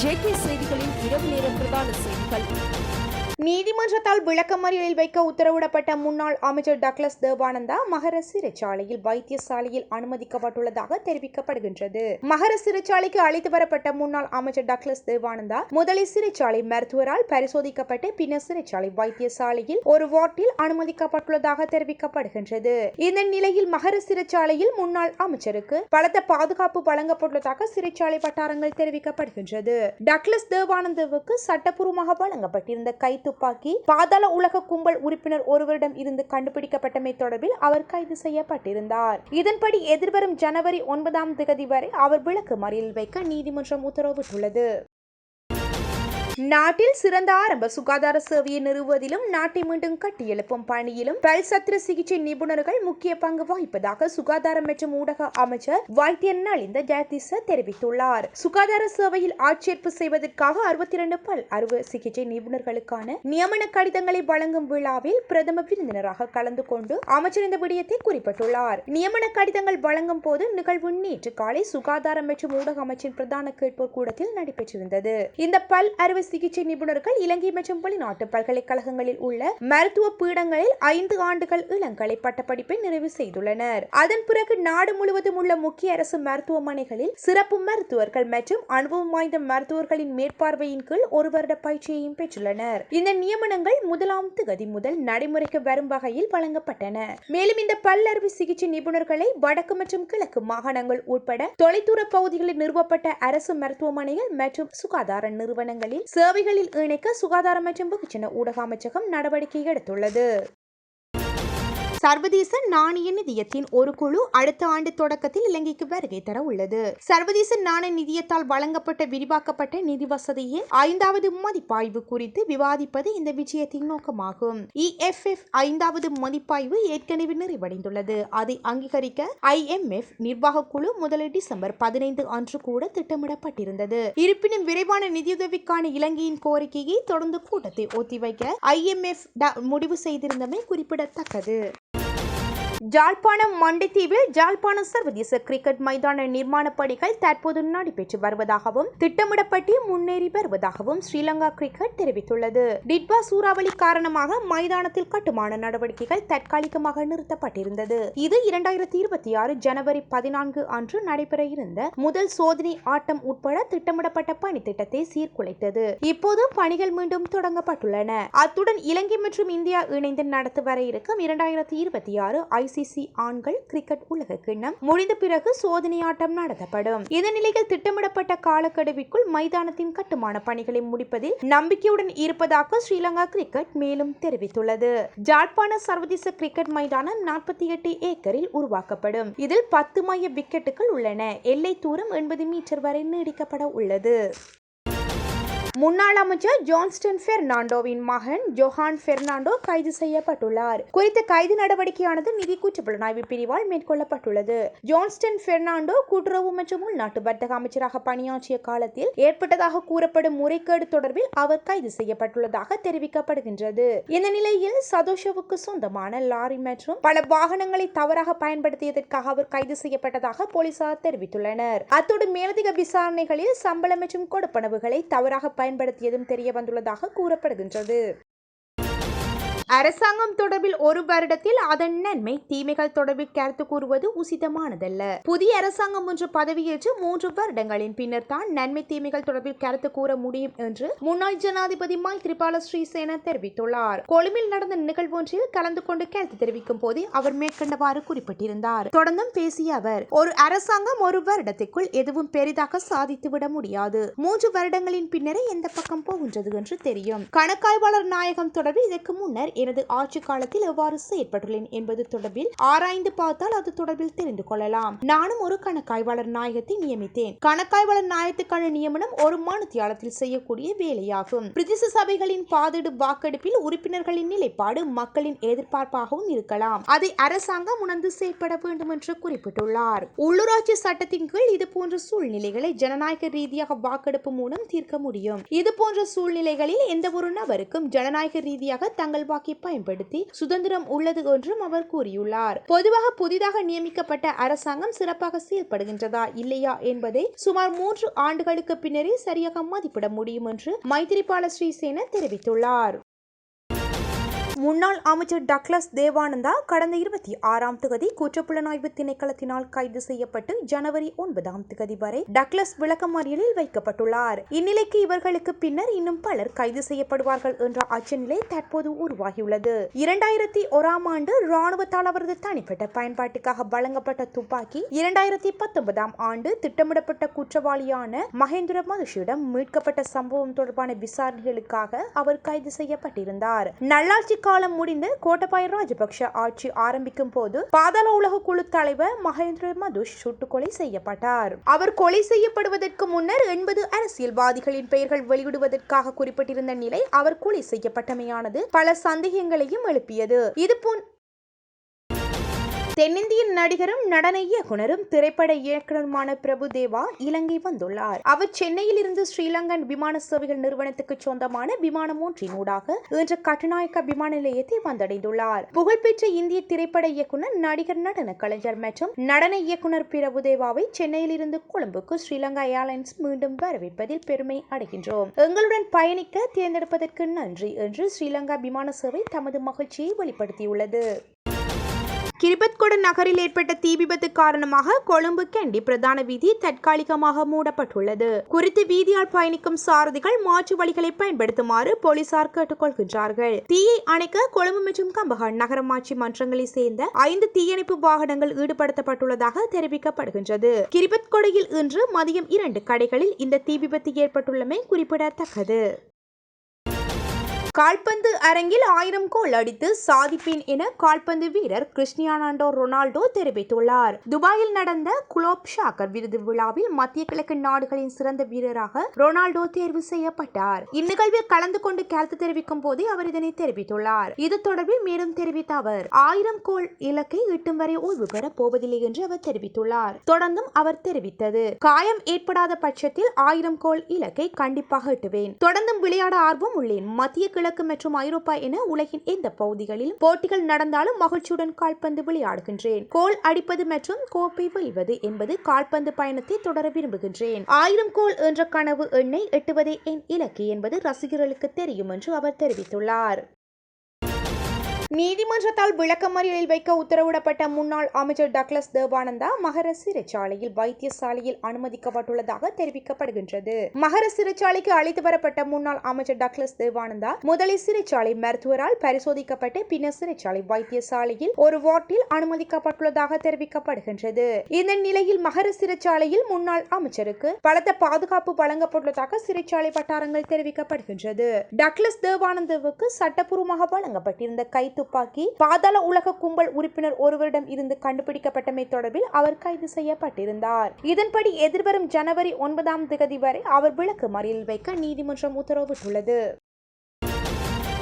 JK செய்திகளின் இரவு நேர பிரதான செய்திகள். நீதிமன்றத்தால் விளக்கமறியலில் வைக்க உத்தரவிடப்பட்ட முன்னாள் அமைச்சர் டக்ளஸ் தேவானந்தா மகர சிறைச்சாலையில் வைத்தியசாலையில் அனுமதிக்கப்பட்டுள்ளதாக தெரிவிக்கப்படுகின்றது. மகர சிறைச்சாலைக்கு அழைத்து வரப்பட்ட முன்னாள் அமைச்சர் டக்ளஸ் தேவானந்தா முதலில் சிறைச்சாலை மருத்துவரால் பரிசோதிக்கப்பட்டு பின்னர் சிறைச்சாலை வைத்தியசாலையில் ஒரு வார்டில் அனுமதிக்கப்பட்டுள்ளதாக தெரிவிக்கப்படுகின்றது. இந்த நிலையில் மகர சிறைச்சாலையில் முன்னாள் அமைச்சருக்கு பலத்த பாதுகாப்பு வழங்கப்பட்டுள்ளதாக சிறைச்சாலை வட்டாரங்கள் தெரிவிக்கப்படுகின்றது. டக்ளஸ் தேவானந்தாவுக்கு சட்டப்பூர்வமாக வழங்கப்பட்டிருந்த கைது துப்பாக்கி பாதாள உலக கும்பல் உறுப்பினர் ஒருவரிடம் இருந்து கண்டுபிடிக்கப்பட்டமை தொடர்பில் அவர் கைது செய்யப்பட்டிருந்தார். இதன்படி எதிர்வரும் ஜனவரி 9 வரை அவர் விளக்கமறியலில் வைக்க நீதிமன்றம் உத்தரவிட்டுள்ளது. நாட்டில் சிறந்த ஆரம்ப சுகாதார சேவையை நிறுவுவதிலும் நாட்டை மீண்டும் கட்டியெழுப்பும் பணியிலும் பல் சத்திர சிகிச்சை நிபுணர்கள் முக்கிய பங்கு வகிப்பதாக சுகாதாரம் மற்றும் ஊடக அமைச்சர் வைத்தியர் நலிந்த ஜெயதிச தெரிவித்துள்ளார். சுகாதார சேவையில் ஆட்சேர்ப்பு செய்வதற்காக 62 பல் அறுவை சிகிச்சை நிபுணர்களுக்கான நியமன கடிதங்களை வழங்கும் விழாவில் பிரதம விருந்தினராக கலந்து கொண்டு அமைச்சர் இந்த விடயத்தை குறிப்பிட்டுள்ளார். நியமன கடிதங்கள் வழங்கும் போது நிகழ்வு நேற்று காலை சுகாதாரம் மற்றும் ஊடக அமைச்சின் பிரதான கேட்போர் கூடத்தில் நடைபெற்றிருந்தது. இந்த பல் அறுவை சிகிச்சை நிபுணர்கள் இலங்கை மற்றும் வெளிநாட்டு பல்கலைக்கழகங்களில் உள்ள மருத்துவ பீடங்களில் 5 ஆண்டுகள் இளங்கலை பட்டப்படிப்பை நிறைவு செய்துள்ளனர். அதன் பிறகு நாடு முழுவதும் உள்ள முக்கிய அரசு மருத்துவமனைகளில் சிறப்பு மருத்துவர்கள் மற்றும் அனுபவம் வாய்ந்த மருத்துவர்களின் மேற்பார்வையின் கீழ் 1 வருட பயிற்சியையும் பெற்றுள்ளனர். இந்த நியமனங்கள் 1ஆம் தேதி முதல் நடைமுறைக்கு வரும் வகையில் வழங்கப்பட்டன. மேலும் இந்த பல் அறுவை சிகிச்சை நிபுணர்களை வடக்கு மற்றும் கிழக்கு மாகாணங்கள் உட்பட தொலைதூர பகுதிகளில் நிறுவப்பட்ட அரசு மருத்துவமனைகள் மற்றும் சுகாதார நிறுவனங்களில் சேவைகளில் இணைக்க சுகாதார மற்றும் வெகுஜன ஊடக அமைச்சகம் நடவடிக்கை எடுத்துள்ளது. சர்வதேச நாணய நிதியத்தின் ஒரு குழு அடுத்த ஆண்டு தொடக்கத்தில் இலங்கைக்கு வருகை தர உள்ளது. சர்வதேச நாணய நிதியத்தால் வழங்கப்பட்ட விரிவாக்கப்பட்ட நிதி வசதியின் 5வது மதிப்பாய்வு குறித்து விவாதிப்பது இந்த விஜயத்தின் நோக்கமாகும். EFF 5வது மதிப்பாய்வு ஏற்கனவே நிறைவடைந்துள்ளது. அதை அங்கீகரிக்க IMF நிர்வாக குழு முதல் டிசம்பர் 15 அன்று கூட திட்டமிடப்பட்டிருந்தது. இருப்பினும் விரைவான நிதியுதவிக்கான இலங்கையின் கோரிக்கையை தொடர்ந்து கூட்டத்தை ஒத்திவைக்க IMF முடிவு செய்திருந்தமை குறிப்பிடத்தக்கது. ஜாழ்ப்பாணம் மண்டித்தீவில் ஜாழ்ப்பாணம் சர்வதேச கிரிக்கெட் மைதான நிர்மாண பணிகள் தற்போது நடைபெற்று வருவதாகவும் திட்டமிடப்பட்டு முன்னேறி வருவதாகவும் ஸ்ரீலங்கா கிரிக்கெட் தெரிவித்துள்ளது. டிட்வா சூறாவளி காரணமாக மைதானத்தில் கட்டுமான நடவடிக்கைகள் தற்காலிகமாக நிறுத்தப்பட்டிருந்தது. இது 2026 ஜனவரி 14 அன்று நடைபெற இருந்த முதல் சோதனை ஆட்டம் உட்பட திட்டமிடப்பட்ட பணி திட்டத்தை சீர்குலைத்தது. இப்போது பணிகள் மீண்டும் தொடங்கப்பட்டுள்ளன. அத்துடன் இலங்கை மற்றும் இந்தியா இணைந்து நடத்தி வர இருக்கும் 2026 ICC ஆண்கள் கிரிக்கெட் உலக கிண்ணம் முடிந்த பிறகு சோதனை ஆட்டம் நடத்தப்படும். இந்த நிலையில் திட்டமிடப்பட்ட காலக்கெடுவிற்குள் மைதானத்தின் கட்டுமான பணிகளை முடிப்பதில் நம்பிக்கையுடன் இருப்பதாக ஸ்ரீலங்கா கிரிக்கெட் மேலும் தெரிவித்துள்ளது. ஜாழ்ப்பாண சர்வதேச கிரிக்கெட் மைதானம் 48 ஏக்கரில் உருவாக்கப்படும். இதில் 10 மைய விக்கெட்டுகள் உள்ளன. எல்லை தூரம் 80 மீட்டர் வரை நீடிக்கப்பட உள்ளது. முன்னாள் அமைச்சர் ஜான்ஸ்டன் பெர்னாண்டோவின் மகன் ஜொஹான் பெர்னாண்டோ கைது செய்யப்பட்டுள்ளார். குறித்த கைது நடவடிக்கையானது நிதி குற்றப்புலனாய்வு பிரிவால் மேற்கொள்ளப்பட்டுள்ளது. ஜான்ஸ்டன் பெர்னாண்டோ கூட்டுறவு மற்றும் உள்நாட்டு வர்த்தக அமைச்சராக பணியாற்றிய காலத்தில் ஏற்பட்டதாக கூறப்படும் முறைகேடு தொடர்பில் அவர் கைது செய்யப்பட்டுள்ளதாக தெரிவிக்கப்படுகின்றது. இந்த நிலையில் சதோஷவுக்கு சொந்தமான லாரி மற்றும் பல வாகனங்களை தவறாக பயன்படுத்தியதற்காக அவர் கைது செய்யப்பட்டதாக போலீசார் தெரிவித்துள்ளனர். அத்தோடு மேலதிக விசாரணைகளில் சம்பளம் மற்றும் கொடுப்பனவுகளை தவறாக பயன்படுத்தியதும் தெரிய வந்துள்ளதாக கூறப்படுகின்றது. அரசாங்கம் தொடர்பில் 1 வருடத்தில் அதன் நன்மை தீமைகள் தொடர்பில் கருத்து கூறுவது உசிதமானதல்ல. புதிய அரசாங்கம் ஒன்று பதவியேற்று 3 வருடங்களின் பின்னர் தான் நன்மை தீமைகள் தொடர்பில் கருத்து கூற முடியும் என்று முன்னாள் ஜனாதிபதி மைத்ரிபால சிறிசேன தெரிவித்துள்ளார். கொழும்பில் நடந்த நிகழ்வொன்றில் கலந்து கொண்டு கருத்து தெரிவிக்கும் போது அவர் மேற்கண்டவாறு குறிப்பிட்டிருந்தார். தொடர்ந்தும் பேசிய அவர், ஒரு அரசாங்கம் 1 வருடத்திற்குள் எதுவும் பெரிதாக சாதித்துவிட முடியாது. 3 வருடங்களின் பின்னரே எந்த பக்கம் போகின்றது என்று தெரியும். கணக்காய்வாளர் நாயகம் தொடர்பில் இதற்கு முன்னர் எனது ஆட்சி காலத்தில் எவ்வாறு செயற்பட்டுள்ளேன் என்பது தொடர்பில் ஆராய்ந்து பார்த்தால் அது தொடர்பில் தெரிந்து கொள்ளலாம். நானும் ஒரு கணக்காய்வாளர் நாயகத்தை நியமித்தேன். கணக்காய்வாளர் நாயகத்துக்கான நியமனம் ஒரு மணித்தியாலத்தில் செய்யக்கூடிய வேலையாகும். பிரதேச சபைகளின் பாதீடு வாக்கெடுப்பில் உறுப்பினர்களின் நிலைப்பாடு மக்களின் எதிர்பார்ப்பாகவும் இருக்கலாம். அதை அரசாங்கம் உணர்ந்து செயற்பட வேண்டும் என்று குறிப்பிட்டுள்ளார். உள்ளூராட்சி சட்டத்தின் கீழ் இது போன்ற சூழ்நிலைகளை ஜனநாயக ரீதியாக வாக்கெடுப்பு மூலம் தீர்க்க முடியும். இது போன்ற சூழ்நிலைகளில் எந்த ஒரு நபருக்கும் ஜனநாயக ரீதியாக தங்கள் வாக்கு துப்பாக்கி பயன்படுத்தி சுதந்திரம் உள்ளது என்றும் அவர் கூறியுள்ளார். பொதுவாக புதிதாக நியமிக்கப்பட்ட அரசாங்கம் சிறப்பாக செயல்படுகின்றதா இல்லையா என்பதை சுமார் 3 ஆண்டுகளுக்கு பின்னரே சரியாக மதிப்பிட முடியும் என்று மைத்திரிபால ஸ்ரீசேன தெரிவித்துள்ளார். முன்னாள் அமைச்சர் டக்ளஸ் தேவானந்தா கடந்த 26ஆம் தேதி குற்றப்புலனாய்வு திணைக்களத்தினால் கைது செய்யப்பட்டு ஜனவரி 9ஆம் தேதி வரை டக்ளஸ் விளக்கமறியலில் வைக்கப்பட்டுள்ளார். இந்நிலைக்கு இவர்களுக்கு பின்னர் இன்னும் பலர் கைது செய்யப்படுவார்கள் என்ற அச்சநிலை தற்போது உருவாகியுள்ளது. 2001ஆம் ஆண்டு ராணுவத்தால் அவரது தனிப்பட்ட பயன்பாட்டுக்காக வழங்கப்பட்ட துப்பாக்கி 2019ஆம் ஆண்டு திட்டமிடப்பட்ட குற்றவாளியான மகேந்திர மதுஷிடம் மீட்கப்பட்ட சம்பவம் தொடர்பான விசாரணைகளுக்காக அவர் கைது செய்யப்பட்டிருந்தார். நல்லாட்சி காலம் முடிந்து கோட்டபாய ராஜபக்ஷ ஆட்சி ஆரம்பிக்கும் போது பாதாள உலக குழு தலைவர் மகேந்திர மதுஷ் சுட்டுக் கொலை செய்யப்பட்டார். அவர் கொலை செய்யப்படுவதற்கு முன்னர் 80 அரசியல்வாதிகளின் பெயர்கள் வெளியிடுவதற்காக குறிப்பிட்டிருந்த நிலை அவர் கொலை செய்யப்பட்டமையானது பல சந்தேகங்களையும் எழுப்பியது. இதுபோன்ற தென்னிந்திய நடிகரும் நடன இயக்குனரும் திரைப்பட இயக்குனருமான பிரபுதேவா இலங்கை வந்துள்ளார். அவர் சென்னையில் இருந்து ஸ்ரீலங்கன் விமான சேவைகள் நிறுவனத்துக்கு சொந்தமான விமானம் ஒன்றினூடாக இன்று கட்டுநாயக்க விமான நிலையத்தை வந்தடைந்துள்ளார். புகழ்பெற்ற இந்திய திரைப்பட இயக்குனர், நடிகர், நடன கலைஞர் மற்றும் நடன இயக்குனர் பிரபுதேவாவை சென்னையில் இருந்து கொழும்புக்கு ஸ்ரீலங்கா ஏர்லைன்ஸ் மீண்டும் வரவேற்பதில் பெருமை அடைகின்றோம். எங்களுடன் பயணிக்க தேர்ந்தெடுப்பதற்கு நன்றி என்று ஸ்ரீலங்கா விமான சேவை தமது மகிழ்ச்சியை வெளிப்படுத்தியுள்ளது. கிரிபத்கொட நகரில் ஏற்பட்ட தீ விபத்து காரணமாக கொழும்பு கண்டி பிரதான வீதி தற்காலிகமாக மூடப்பட்டுள்ளது. குறித்து வீதியால் பயணிக்கும் சாரதிகள் மாற்று வழிகளை பயன்படுத்துமாறு போலீசார் கேட்டுக்கொள்கின்றார்கள். தீயை அணைக்க கொழும்பு மற்றும் கம்பஹான் நகரமாட்சி மன்றங்களை சேர்ந்த 5 தீயணைப்பு வாகனங்கள் ஈடுபடுத்தப்பட்டுள்ளதாக தெரிவிக்கப்படுகின்றது. கிரிபத்கொடையில் இன்று மதியம் 2 கடைகளில் இந்த தீ விபத்து ஏற்பட்டுள்ளமை குறிப்பிடத்தக்கது. கால்பந்து அரங்கில் 1000 கோல் அடித்து சாதிப்பேன் என கால்பந்து வீரர் கிறிஸ்டியானோ ரொனால்டோ தெரிவித்துள்ளார். துபாயில் நடந்த குளோப் ஷாக்கர் விருது விழாவில் மத்திய கிழக்கு நாடுகளின் சிறந்த வீரராக ரொனால்டோ தேர்வு செய்யப்பட்டார். இந்நிகழ்வில் கலந்து கொண்டு கருத்து தெரிவிக்கும் போதே அவர் இதனை தெரிவித்துள்ளார். இது தொடர்பில் மேலும் தெரிவித்த அவர் 1000 கோல் இலக்கை எட்டும் வரை ஓய்வு பெற போவதில்லை என்று அவர் தெரிவித்துள்ளார். தொடர்ந்தும் அவர் தெரிவித்தது, காயம் ஏற்படாத பட்சத்தில் 1000 கோல் இலக்கை கண்டிப்பாக எட்டுவேன். தொடர்ந்தும் விளையாட ஆர்வம் உள்ளேன். மத்திய கிழக்கு மற்றும் ஐரோப்பா என உலகின் எந்த பகுதிகளில் போட்டிகள் நடந்தாலும் மகிழ்ச்சியுடன் கால்பந்து விளையாடுகின்றேன். கோல் அடிப்பது மற்றும் கோப்பை வெல்வது என்பது கால்பந்து பயணத்தை தொடர விரும்புகின்றேன். 1000 கோல் என்ற கனவு எண்ணை எட்டுவதே என் இலக்கு என்பது ரசிகர்களுக்கு தெரியும் என்று அவர் தெரிவித்துள்ளார். நீதிமன்றத்தால் விளக்கமறியலில் வைக்க உத்தரவிடப்பட்ட முன்னாள் அமைச்சர் டக்ளஸ் தேவானந்தா மகர சிறைச்சாலையில் வைத்தியசாலையில் அனுமதிக்கப்பட்டுள்ளதாக தெரிவிக்கப்படுகின்றது. மகர சிறைச்சாலைக்கு அழைத்து வரப்பட்ட முன்னாள் அமைச்சர் டக்ளஸ் தேவானந்தா முதலில் சிறைச்சாலை மருத்துவரால் பரிசோதிக்கப்பட்டு பின்னர் சிறைச்சாலை வைத்தியசாலையில் ஒரு வார்டில் அனுமதிக்கப்பட்டுள்ளதாக தெரிவிக்கப்படுகின்றது. இந்த நிலையில் மகர சிறைச்சாலையில் முன்னாள் அமைச்சருக்கு பலத்த பாதுகாப்பு வழங்கப்பட்டுள்ளதாக சிறைச்சாலை வட்டாரங்கள் தெரிவிக்கப்படுகின்றது. டக்ளஸ் தேவானந்தாவுக்கு சட்டப்பூர்வமாக வழங்கப்பட்டிருந்த கை துப்பாக்கி பாதாள உலக கும்பல் உறுப்பினர் ஒருவரிடம் இருந்து கண்டுபிடிக்கப்பட்டமை தொடர்பில் அவர் கைது செய்யப்பட்டிருந்தார். இதன்படி எதிர்வரும் ஜனவரி 9ஆம் தேதி வரை அவர் விளக்கமறியலில் வைக்க நீதிமன்றம் உத்தரவிட்டுள்ளது.